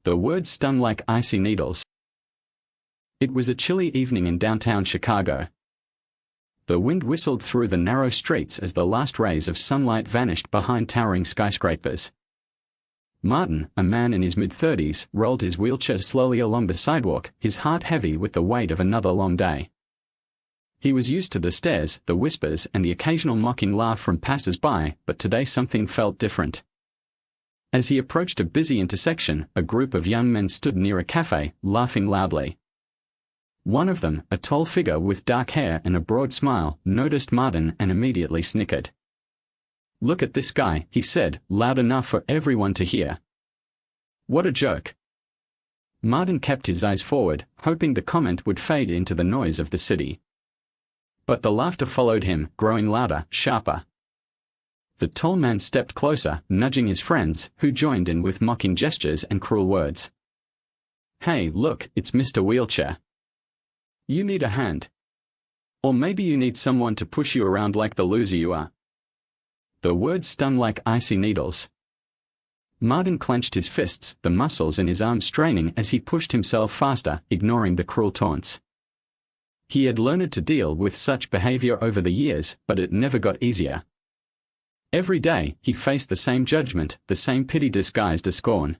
The words stung like icy needles. It was a chilly evening in downtown Chicago. The wind whistled through the narrow streets as the last rays of sunlight vanished behind towering skyscrapers. Martin, a man in his mid-30s, rolled his wheelchair slowly along the sidewalk, his heart heavy with the weight of another long day. He was used to the stares, the whispers, and the occasional mocking laugh from passers-by, but today something felt different. As he approached a busy intersection, a group of young men stood near a cafe, laughing loudly. One of them, a tall figure with dark hair and a broad smile, noticed Martin and immediately snickered. "Look at this guy," he said, loud enough for everyone to hear. "What a joke." Martin kept his eyes forward, hoping the comment would fade into the noise of the city. But the laughter followed him, growing louder, sharper. The tall man stepped closer, nudging his friends, who joined in with mocking gestures and cruel words. "Hey, look, it's Mr. Wheelchair. You need a hand. Or maybe you need someone to push you around like the loser you are." The words stung like icy needles. Martin clenched his fists, the muscles in his arms straining as he pushed himself faster, ignoring the cruel taunts. He had learned to deal with such behavior over the years, but it never got easier. Every day, he faced the same judgment, the same pity disguised as scorn.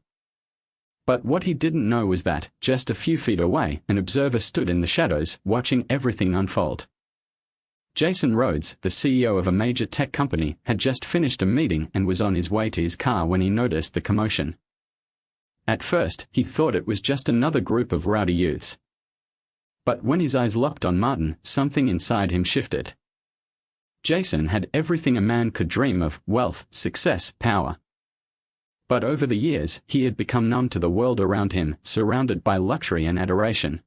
But what he didn't know was that, just a few feet away, an observer stood in the shadows, watching everything unfold. Jason Rhodes, the CEO of a major tech company, had just finished a meeting and was on his way to his car when he noticed the commotion. At first, he thought it was just another group of rowdy youths. But when his eyes locked on Martin, something inside him shifted. Jason had everything a man could dream of: wealth, success, power. But over the years, he had become numb to the world around him, surrounded by luxury and adoration.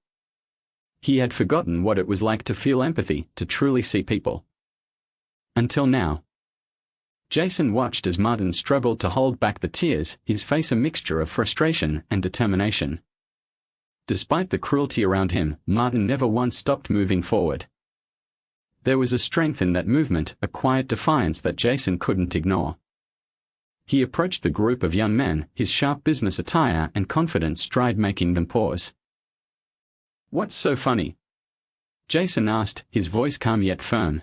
He had forgotten what it was like to feel empathy, to truly see people. Until now. Jason watched as Martin struggled to hold back the tears, his face a mixture of frustration and determination. Despite the cruelty around him, Martin never once stopped moving forward. There was a strength in that movement, a quiet defiance that Jason couldn't ignore. He approached the group of young men, his sharp business attire and confident stride making them pause. "What's so funny?" Jason asked, his voice calm yet firm.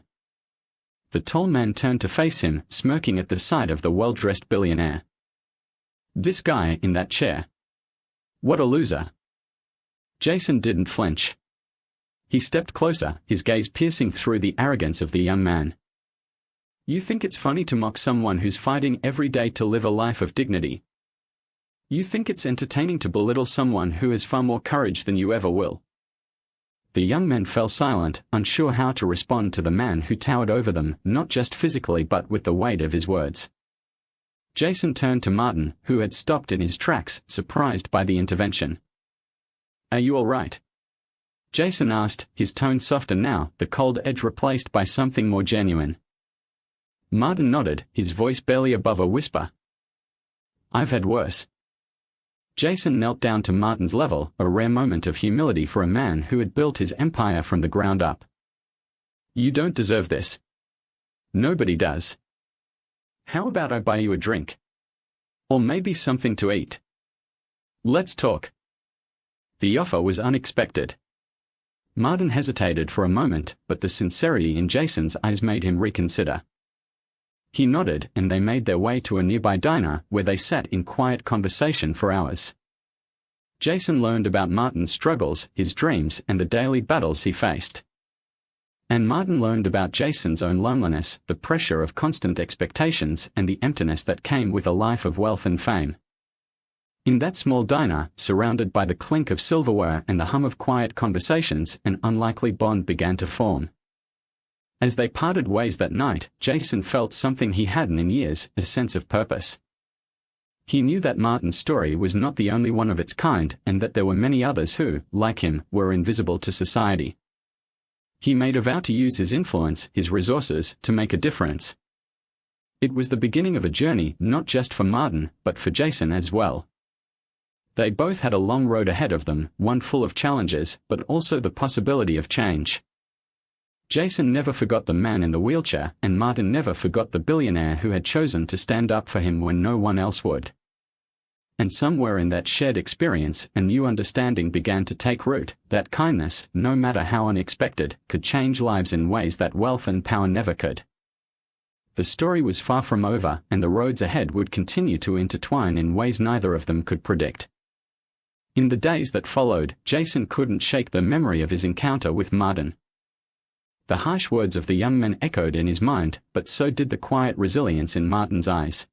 The tall man turned to face him, smirking at the sight of the well-dressed billionaire. "This guy in that chair. What a loser." Jason didn't flinch. He stepped closer, his gaze piercing through the arrogance of the young man. "You think it's funny to mock someone who's fighting every day to live a life of dignity? You think it's entertaining to belittle someone who has far more courage than you ever will?" The young men fell silent, unsure how to respond to the man who towered over them, not just physically but with the weight of his words. Jason turned to Martin, who had stopped in his tracks, surprised by the intervention. "Are you all right?" Jason asked, his tone softer now, the cold edge replaced by something more genuine. Martin nodded, his voice barely above a whisper. "I've had worse." Jason knelt down to Martin's level, a rare moment of humility for a man who had built his empire from the ground up. "You don't deserve this. Nobody does. How about I buy you a drink? Or maybe something to eat? Let's talk." The offer was unexpected. Martin hesitated for a moment, but the sincerity in Jason's eyes made him reconsider. He nodded, and they made their way to a nearby diner, where they sat in quiet conversation for hours. Jason learned about Martin's struggles, his dreams, and the daily battles he faced. And Martin learned about Jason's own loneliness, the pressure of constant expectations, and the emptiness that came with a life of wealth and fame. In that small diner, surrounded by the clink of silverware and the hum of quiet conversations, an unlikely bond began to form. As they parted ways that night, Jason felt something he hadn't in years, a sense of purpose. He knew that Martin's story was not the only one of its kind, and that there were many others who, like him, were invisible to society. He made a vow to use his influence, his resources, to make a difference. It was the beginning of a journey, not just for Martin, but for Jason as well. They both had a long road ahead of them, one full of challenges, but also the possibility of change. Jason never forgot the man in the wheelchair, and Martin never forgot the billionaire who had chosen to stand up for him when no one else would. And somewhere in that shared experience, a new understanding began to take root, that kindness, no matter how unexpected, could change lives in ways that wealth and power never could. The story was far from over, and the roads ahead would continue to intertwine in ways neither of them could predict. In the days that followed, Jason couldn't shake the memory of his encounter with Martin. The harsh words of the young man echoed in his mind, but so did the quiet resilience in Martin's eyes.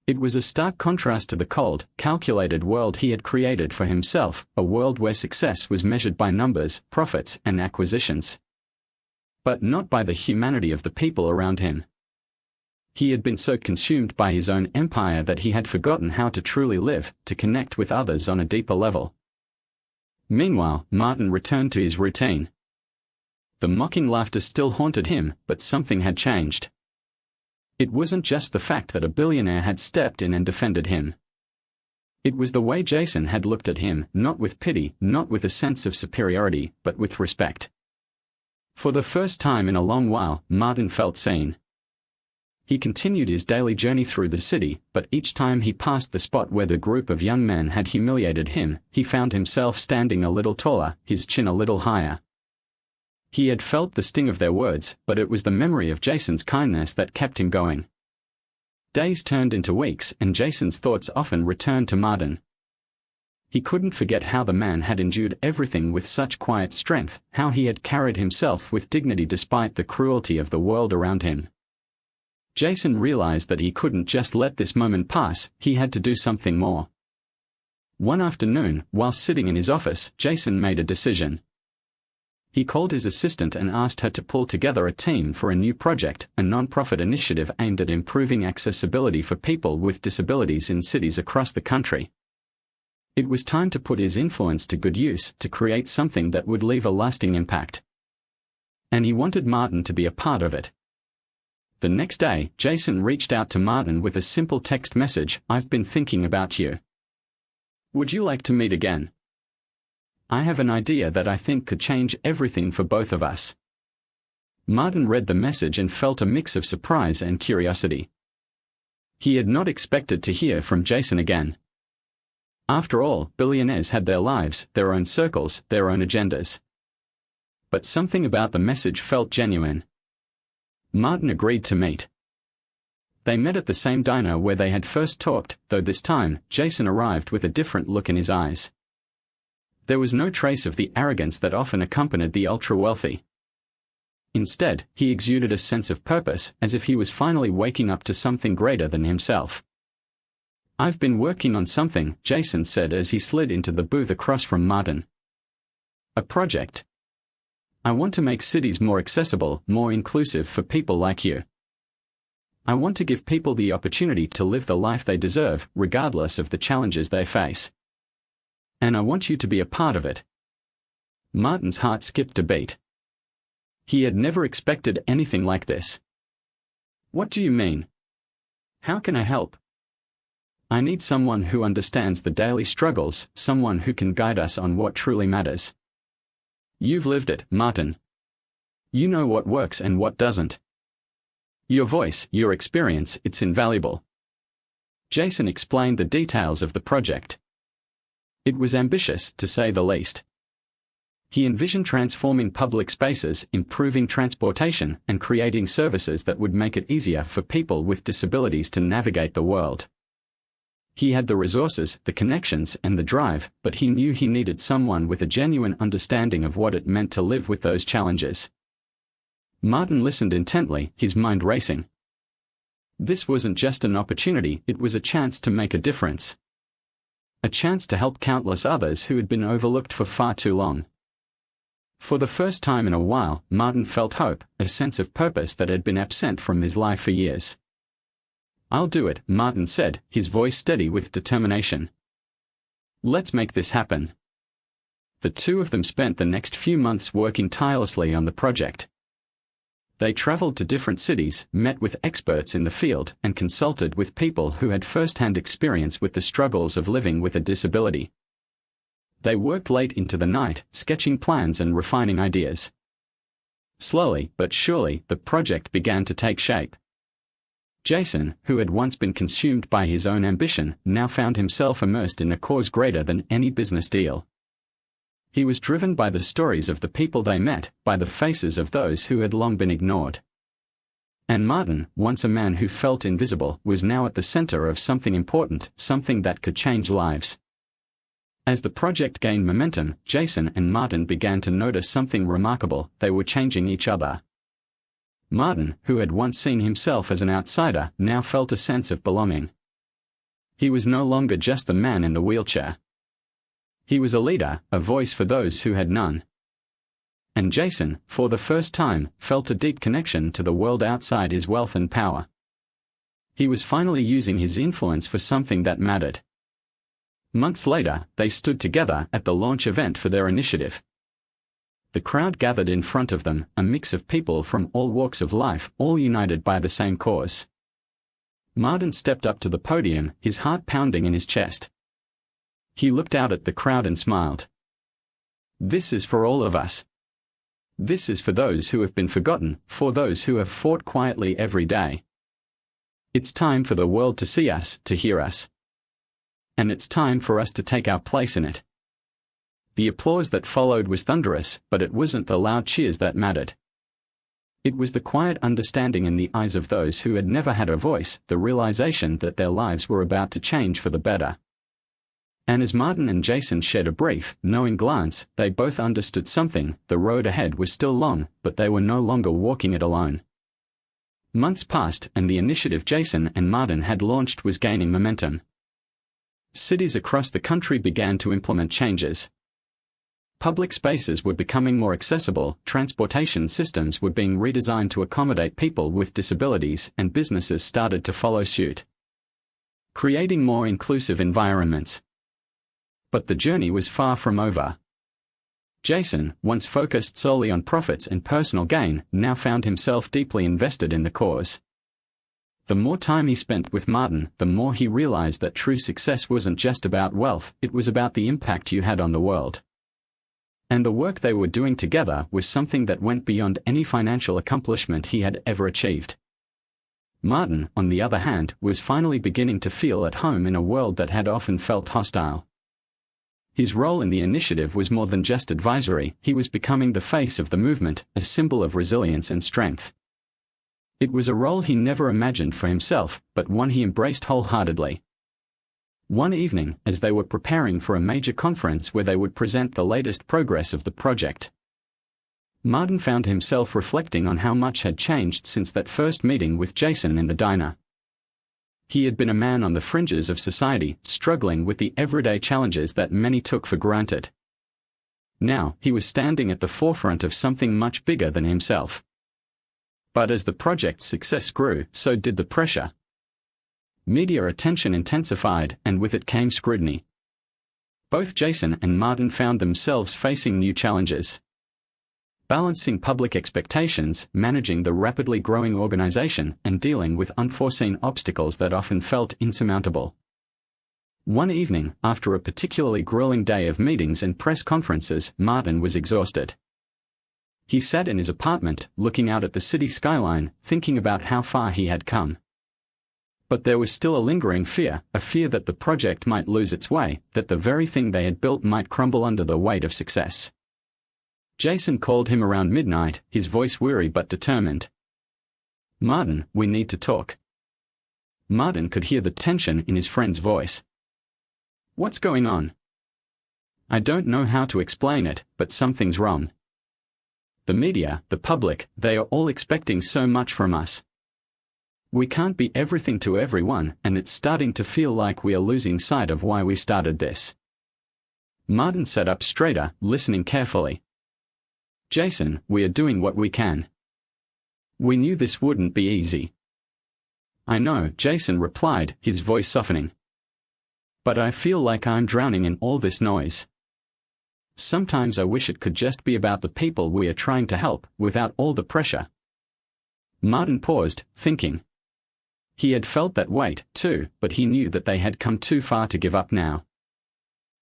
It was a stark contrast to the cold, calculated world he had created for himself, a world where success was measured by numbers, profits, and acquisitions. But not by the humanity of the people around him. He had been so consumed by his own empire that he had forgotten how to truly live, to connect with others on a deeper level. Meanwhile, Martin returned to his routine. The mocking laughter still haunted him, but something had changed. It wasn't just the fact that a billionaire had stepped in and defended him. It was the way Jason had looked at him, not with pity, not with a sense of superiority, but with respect. For the first time in a long while, Martin felt seen. He continued his daily journey through the city, but each time he passed the spot where the group of young men had humiliated him, he found himself standing a little taller, his chin a little higher. He had felt the sting of their words, but it was the memory of Jason's kindness that kept him going. Days turned into weeks, and Jason's thoughts often returned to Martin. He couldn't forget how the man had endured everything with such quiet strength, how he had carried himself with dignity despite the cruelty of the world around him. Jason realized that he couldn't just let this moment pass, he had to do something more. One afternoon, while sitting in his office, Jason made a decision. He called his assistant and asked her to pull together a team for a new project, a non-profit initiative aimed at improving accessibility for people with disabilities in cities across the country. It was time to put his influence to good use, to create something that would leave a lasting impact. And he wanted Martin to be a part of it. The next day, Jason reached out to Martin with a simple text message, "I've been thinking about you. Would you like to meet again? I have an idea that I think could change everything for both of us." Martin read the message and felt a mix of surprise and curiosity. He had not expected to hear from Jason again. After all, billionaires had their lives, their own circles, their own agendas. But something about the message felt genuine. Martin agreed to meet. They met at the same diner where they had first talked, though this time, Jason arrived with a different look in his eyes. There was no trace of the arrogance that often accompanied the ultra-wealthy. Instead, he exuded a sense of purpose, as if he was finally waking up to something greater than himself. "I've been working on something," Jason said as he slid into the booth across from Martin. "A project. I want to make cities more accessible, more inclusive for people like you. I want to give people the opportunity to live the life they deserve, regardless of the challenges they face. And I want you to be a part of it." Martin's heart skipped a beat. He had never expected anything like this. "What do you mean? How can I help?" "I need someone who understands the daily struggles, someone who can guide us on what truly matters. You've lived it, Martin. You know what works and what doesn't. Your voice, your experience, it's invaluable." Jason explained the details of the project. It was ambitious, to say the least. He envisioned transforming public spaces, improving transportation, and creating services that would make it easier for people with disabilities to navigate the world. He had the resources, the connections, and the drive, but he knew he needed someone with a genuine understanding of what it meant to live with those challenges. Martin listened intently, his mind racing. This wasn't just an opportunity, it was a chance to make a difference. A chance to help countless others who had been overlooked for far too long. For the first time in a while, Martin felt hope, a sense of purpose that had been absent from his life for years. "I'll do it," Martin said, his voice steady with determination. "Let's make this happen." The two of them spent the next few months working tirelessly on the project. They traveled to different cities, met with experts in the field, and consulted with people who had first-hand experience with the struggles of living with a disability. They worked late into the night, sketching plans and refining ideas. Slowly but surely, the project began to take shape. Jason, who had once been consumed by his own ambition, now found himself immersed in a cause greater than any business deal. He was driven by the stories of the people they met, by the faces of those who had long been ignored. And Martin, once a man who felt invisible, was now at the center of something important, something that could change lives. As the project gained momentum, Jason and Martin began to notice something remarkable: they were changing each other. Martin, who had once seen himself as an outsider, now felt a sense of belonging. He was no longer just the man in the wheelchair. He was a leader, a voice for those who had none. And Jason, for the first time, felt a deep connection to the world outside his wealth and power. He was finally using his influence for something that mattered. Months later, they stood together at the launch event for their initiative. The crowd gathered in front of them, a mix of people from all walks of life, all united by the same cause. Martin stepped up to the podium, his heart pounding in his chest. He looked out at the crowd and smiled. "This is for all of us. This is for those who have been forgotten, for those who have fought quietly every day. It's time for the world to see us, to hear us. And it's time for us to take our place in it." The applause that followed was thunderous, but it wasn't the loud cheers that mattered. It was the quiet understanding in the eyes of those who had never had a voice, the realization that their lives were about to change for the better. And as Martin and Jason shared a brief, knowing glance, they both understood something: the road ahead was still long, but they were no longer walking it alone. Months passed, and the initiative Jason and Martin had launched was gaining momentum. Cities across the country began to implement changes. Public spaces were becoming more accessible, transportation systems were being redesigned to accommodate people with disabilities, and businesses started to follow suit, creating more inclusive environments. But the journey was far from over. Jason, once focused solely on profits and personal gain, now found himself deeply invested in the cause. The more time he spent with Martin, the more he realized that true success wasn't just about wealth, it was about the impact you had on the world. And the work they were doing together was something that went beyond any financial accomplishment he had ever achieved. Martin, on the other hand, was finally beginning to feel at home in a world that had often felt hostile. His role in the initiative was more than just advisory; he was becoming the face of the movement, a symbol of resilience and strength. It was a role he never imagined for himself, but one he embraced wholeheartedly. One evening, as they were preparing for a major conference where they would present the latest progress of the project, Martin found himself reflecting on how much had changed since that first meeting with Jason in the diner. He had been a man on the fringes of society, struggling with the everyday challenges that many took for granted. Now, he was standing at the forefront of something much bigger than himself. But as the project's success grew, so did the pressure. Media attention intensified, and with it came scrutiny. Both Jason and Martin found themselves facing new challenges. Balancing public expectations, managing the rapidly growing organization, and dealing with unforeseen obstacles that often felt insurmountable. One evening, after a particularly grueling day of meetings and press conferences, Martin was exhausted. He sat in his apartment, looking out at the city skyline, thinking about how far he had come. But there was still a lingering fear, a fear that the project might lose its way, that the very thing they had built might crumble under the weight of success. Jason called him around midnight, his voice weary but determined. "Martin, we need to talk." Martin could hear the tension in his friend's voice. "What's going on?" "I don't know how to explain it, but something's wrong. The media, the public, they are all expecting so much from us. We can't be everything to everyone, and it's starting to feel like we are losing sight of why we started this." Martin sat up straighter, listening carefully. "Jason, we are doing what we can. We knew this wouldn't be easy." "I know," Jason replied, his voice softening. "But I feel like I'm drowning in all this noise. Sometimes I wish it could just be about the people we are trying to help, without all the pressure." Martin paused, thinking. He had felt that weight, too, but he knew that they had come too far to give up now.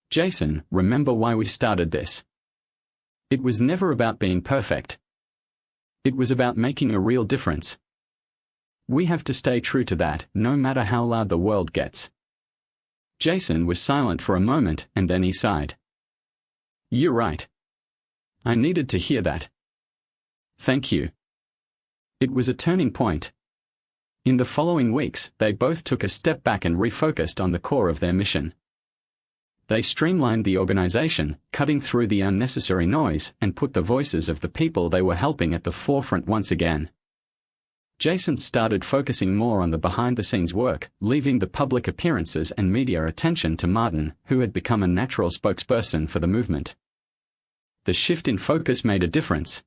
"Jason, remember why we started this. It was never about being perfect. It was about making a real difference. We have to stay true to that, no matter how loud the world gets. Jason was silent for a moment, and then he sighed. You're right. I needed to hear that. Thank you. It was a turning point. In the following weeks, they both took a step back and refocused on the core of their mission. They streamlined the organization, cutting through the unnecessary noise, and put the voices of the people they were helping at the forefront once again. Jason started focusing more on the behind-the-scenes work, leaving the public appearances and media attention to Martin, who had become a natural spokesperson for the movement. The shift in focus made a difference.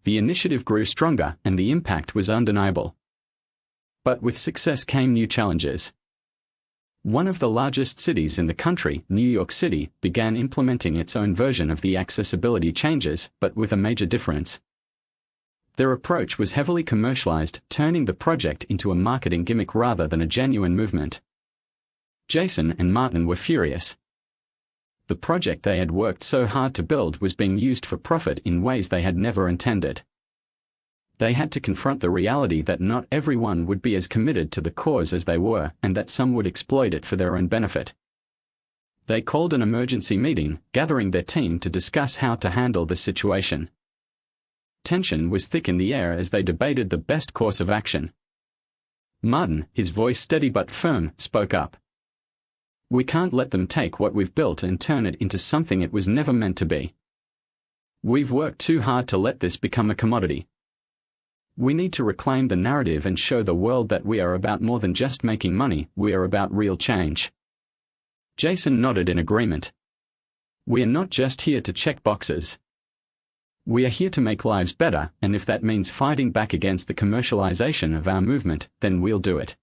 The initiative grew stronger, and the impact was undeniable. But with success came new challenges. One of the largest cities in the country, New York City, began implementing its own version of the accessibility changes, but with a major difference. Their approach was heavily commercialized, turning the project into a marketing gimmick rather than a genuine movement. Jason and Martin were furious. The project they had worked so hard to build was being used for profit in ways they had never intended. They had to confront the reality that not everyone would be as committed to the cause as they were, and that some would exploit it for their own benefit. They called an emergency meeting, gathering their team to discuss how to handle the situation. Tension was thick in the air as they debated the best course of action. Martin, his voice steady but firm, spoke up. We can't let them take what we've built and turn it into something it was never meant to be. We've worked too hard to let this become a commodity. We need to reclaim the narrative and show the world that we are about more than just making money, we are about real change. Jason nodded in agreement. We are not just here to check boxes. We are here to make lives better, and if that means fighting back against the commercialization of our movement, then we'll do it.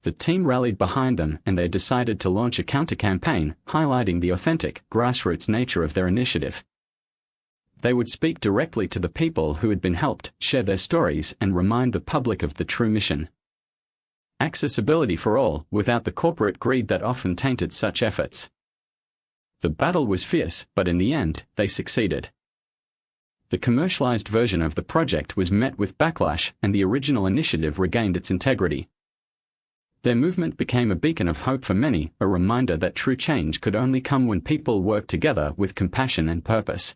The team rallied behind them, and they decided to launch a counter-campaign, highlighting the authentic, grassroots nature of their initiative. They would speak directly to the people who had been helped, share their stories, and remind the public of the true mission. Accessibility for all, without the corporate greed that often tainted such efforts. The battle was fierce, but in the end, they succeeded. The commercialized version of the project was met with backlash, and the original initiative regained its integrity. Their movement became a beacon of hope for many, a reminder that true change could only come when people worked together with compassion and purpose.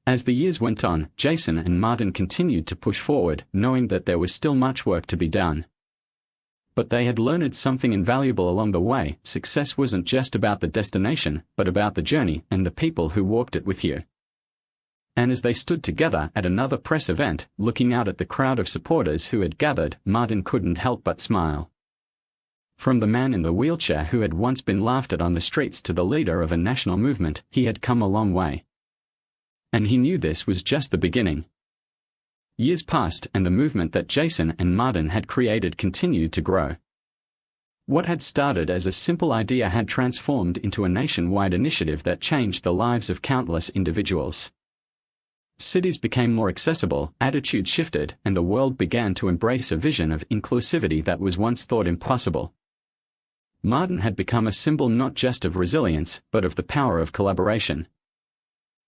As the years went on, Jason and Martin continued to push forward, knowing that there was still much work to be done. But they had learned something invaluable along the way. Success wasn't just about the destination, but about the journey and the people who walked it with you. And as they stood together at another press event, looking out at the crowd of supporters who had gathered, Martin couldn't help but smile. From the man in the wheelchair who had once been laughed at on the streets to the leader of a national movement, he had come a long way. And he knew this was just the beginning. Years passed, and the movement that Jason and Martin had created continued to grow. What had started as a simple idea had transformed into a nationwide initiative that changed the lives of countless individuals. Cities became more accessible, attitudes shifted, and the world began to embrace a vision of inclusivity that was once thought impossible. Martin had become a symbol not just of resilience, but of the power of collaboration.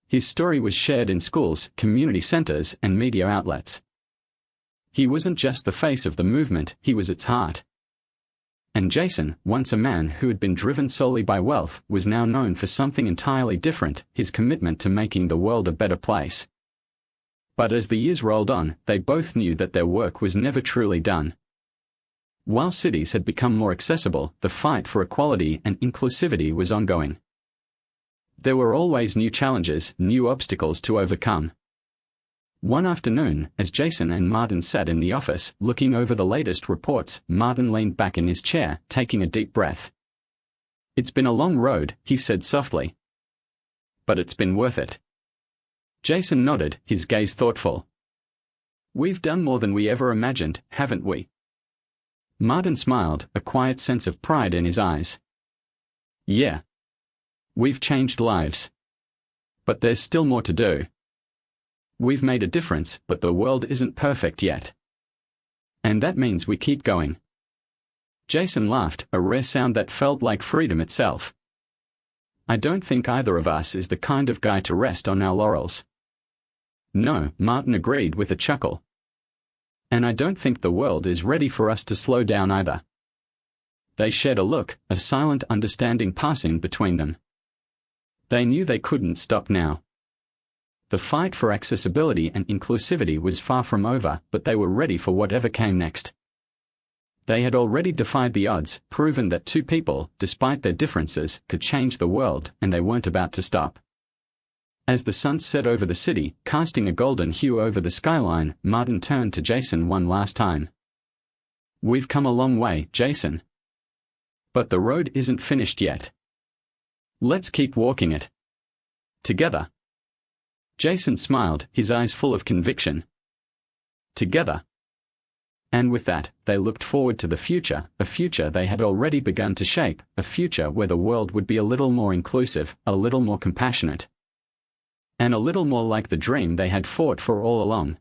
His story was shared in schools, community centers, and media outlets. He wasn't just the face of the movement, he was its heart. And Jason, once a man who had been driven solely by wealth, was now known for something entirely different, his commitment to making the world a better place. But as the years rolled on, they both knew that their work was never truly done. While cities had become more accessible, the fight for equality and inclusivity was ongoing. There were always new challenges, new obstacles to overcome. One afternoon, as Jason and Martin sat in the office, looking over the latest reports, Martin leaned back in his chair, taking a deep breath. It's been a long road, he said softly. But it's been worth it. Jason nodded, his gaze thoughtful. We've done more than we ever imagined, haven't we? Martin smiled, a quiet sense of pride in his eyes. Yeah. We've changed lives. But there's still more to do. We've made a difference, but the world isn't perfect yet. And that means we keep going. Jason laughed, a rare sound that felt like freedom itself. I don't think either of us is the kind of guy to rest on our laurels. No, Martin agreed with a chuckle. And I don't think the world is ready for us to slow down either. They shared a look, a silent understanding passing between them. They knew they couldn't stop now. The fight for accessibility and inclusivity was far from over, but they were ready for whatever came next. They had already defied the odds, proven that two people, despite their differences, could change the world, and they weren't about to stop. As the sun set over the city, casting a golden hue over the skyline, Martin turned to Jason one last time. "We've come a long way, Jason. But the road isn't finished yet. Let's keep walking it. Together." Jason smiled, his eyes full of conviction. Together. And with that, they looked forward to the future, a future they had already begun to shape, a future where the world would be a little more inclusive, a little more compassionate, and a little more like the dream they had fought for all along.